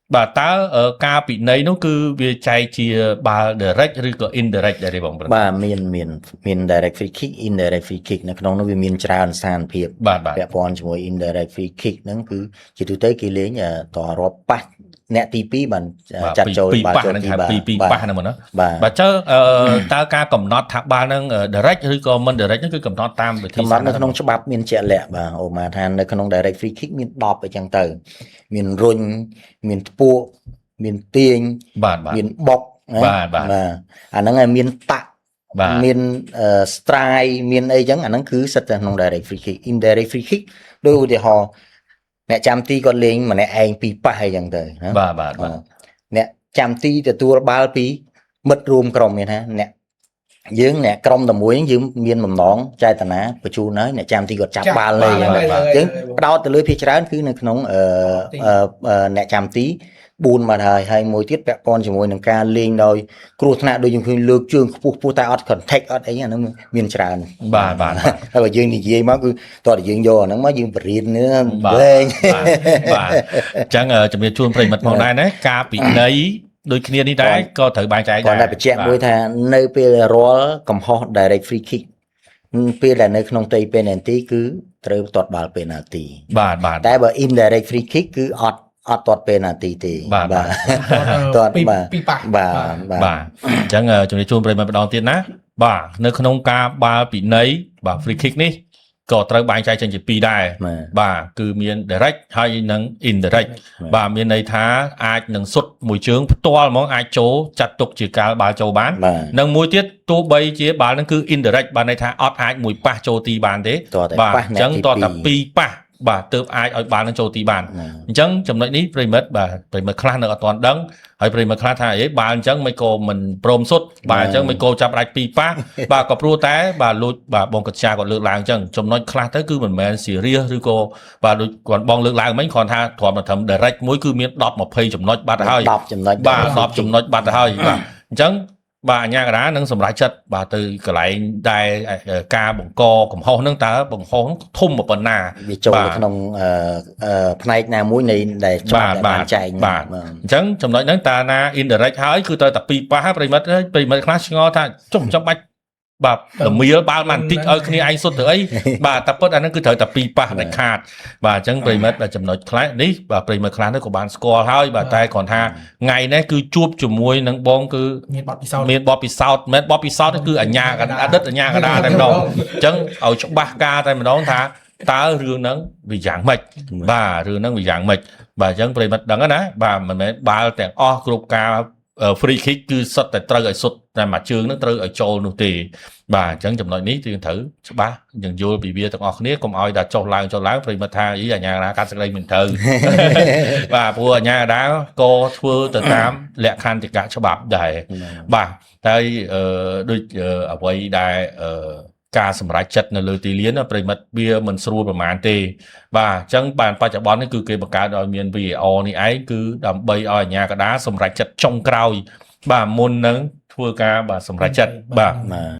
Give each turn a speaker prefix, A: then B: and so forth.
A: bà ta ở ca bị nấy nó cứ về chạy chia bà direct rồi có indirect đây bóng
B: bà miền direct free kick indirect free kick nó không nó vì miền tràn sàn phiệp
A: bà
B: vẽ pon cho môi indirect free kick nó cứ chỉ từ tới kỳ lấy nhà tòa rọp bắt nẹt tí pí bằng chặt trâu bà cho tí
A: bà này mà nó bà chứ ta ca cầm nót thạc bà nâng direct rồi có mình direct nó cứ cầm nót tam về
B: cầm nót nó không cho bắp miền trẻ lẹ bà ồ mà than nó không direct free kick miền đọp ở chẳng từ miền run miền pua miền tiên miền bọc anh nó nghe miền tạ miền strike miền ấy chẳng anh nó cứ sạch là không direct free kick indirect free kick đôi thì họ nè chăm ti con lên mà nè anh pi pa hay chẳng tới nè chăm ti từ tua ba pi mất room còng miền ha nè dương nè còng tầm muối dương miền mầm nón chai tàn á và chu nói nè chăm ti gọt chặt ba lên dương đau từ lưỡi phía trái cứ nè nóng nè chăm ti buồn mà thời hay môi tiết vẽ con chỉ môi nâng ca lên rồi cua thằng đôi dùng khi lược trường phu tai ớt còn thách ớt ấy nó miền tràn
A: bà
B: hay là dương thì gì mà cứ toàn là dương vô nó mới dương bật nữa về
A: chẳng chấm biệt chuông phải mật màu này đấy ca bị nấy đôi khi đi đấy có thử bài trái
B: còn lại bị chẹt môi thà nơi pe rô cầm ho direct free kick pe là nơi không tây penalty cứត្រូវតតបាល់ penalty
A: បាទ
B: តែបើ indirect free kick គឺអត់តត penalty ទេ
A: បាទ
B: តតបាទ
A: ចឹងជំរាបជូនប្រិយមិត្តម្ដងទៀតណាបាទនៅក្នុងការបាល់ពីនៃបាទ free kick នេះក៏ត្រូវបែងចែកចេញជាពីរដែរបាទគឺមាន direct ហើយនិង indirect បាទមានន័យថាអាចនឹងសុទ្ធមួយជើងផ្ទាល់ហ្មងអាចចូលចាត់ទុកជាការបាល់ចូលបាននិងមួយទៀតទោះបីជាបាល់នឹងគឺ indirect បានន័យថាអត់អាចមួយប៉ះចូលទីបានទេបាទអញ្ចឹងតតែពីរប៉ះបាទទើបអាចឲ្យបាល់នឹងចូលទីបានអញ្ចឹងចំណុចនេះប្រិមិត្តបាទប្រិមិត្តខ្លះនៅអត់ទាន់ដឹងហើយប្រិមិត្តខ្លះថាអីបាល់អញ្ចឹងមិនក៏មិនព្រមសុទ្ធបាទអញ្ចឹងមិនក៏ចាប់អាចពីរប៉ះបាទក៏ព្រោះតែបាទលួចបាទបងកញ្ញាគាត់លើកឡើងអញ្ចឹងចំណុចខ្លះទៅគឺមិនមែន serious ឬក៏បាទដូចគាត់បងលើកឡើងមិញគ្រាន់ថាត្រឹមតែ direct មួយគឺមាន10 20ចំណុចបាត់ហើយ
B: 10ចំណុច
A: បាទ10ចំណុចបាត់ហើយបាទអញ្ចឹងបាទអាញាកណ្ដាលនឹងសម្រាប់ចិត្តបាទទៅកន្លែងដែលការបង្កកំហុសហ្នឹងតើបង្ហុសធំប៉ុណ្ណា
B: វាចូលក្នុងផ្នែកណាមួយនៃដែលច្បាប់បានចែង
A: បាទអញ្ចឹងចំណុចហ្នឹងតើណា indirect ហើយគឺទៅតែពីរប៉ះប្រិមិត្តខ្លះឆ្ងល់ថាចុះចាំបាច់បាទល្មៀលបាល់បានតិចឲ្យគ្នាឯងសុទ្ធទៅអីបាទតែពិតអាហ្នឹងគឺត្រូវតែពីរប៉ះដាច់ខាតបាទអញ្ចឹងប្រិមិត្តចំណុចខ្លះនេះបាទប្រិមិត្តខ្លះនេះក៏បានស្គាល់ហើយបាទតែគ្រាន់ថាថ្ងៃនេះគឺជួបជាមួយនឹងបងគឺមានបទពិសោធន៍មែនបទពិសោធន៍គឺអញ្ញាអតីតអញ្ញាកដាតែម្ដងអញ្ចឹងឲ្យច្បាស់ការតែម្ដងថាតើរឿងហ្នឹងវាយ៉ាងម៉េចបាទរឿងហ្នឹងវាយ៉ាងម៉េចបាទអញ្ចឹងប្រិមិត្តដឹងណាបាទមិនមែនបាល់ទាំងអស់គ្រប់ការ free kick គឺសុទ្ធតែត្រូវឲ្យសុទ្ធតែមួយជើងហ្នឹងត្រូវឲ្យចូលនោះទេបាទអញ្ចឹងចំណុចនេះយើងត្រូវច្បាស់យើងយល់ពីវាទាំងអស់គ្នាកុំឲ្យតែចុះឡើងប្រិមិត្តថាអីអាញាណាកាត់សេចក្តីមិនត្រូវបាទព្រោះអាញាណាក៏ធ្វើទៅតាមលក្ខន្តិកៈច្បាប់ដែរបាទតែដូចអ្វីដែលការសម្រេចចិត្តនៅលើទីលានប្រិមិត្តវាមិនស្រួលប្រហែលទេបាទអញ្ចឹងបានបច្ចុប្បន្ននេះគឺគេបង្កើតឲ្យមាន VAR នេះឯងគឺដើម្បីឲ្យអាជ្ញាកណ្ដាលសម្រេចចិត្តចុងក្រោយបាទមុននឹងធ្វើការបាទសម្រេចចិត្តបាទ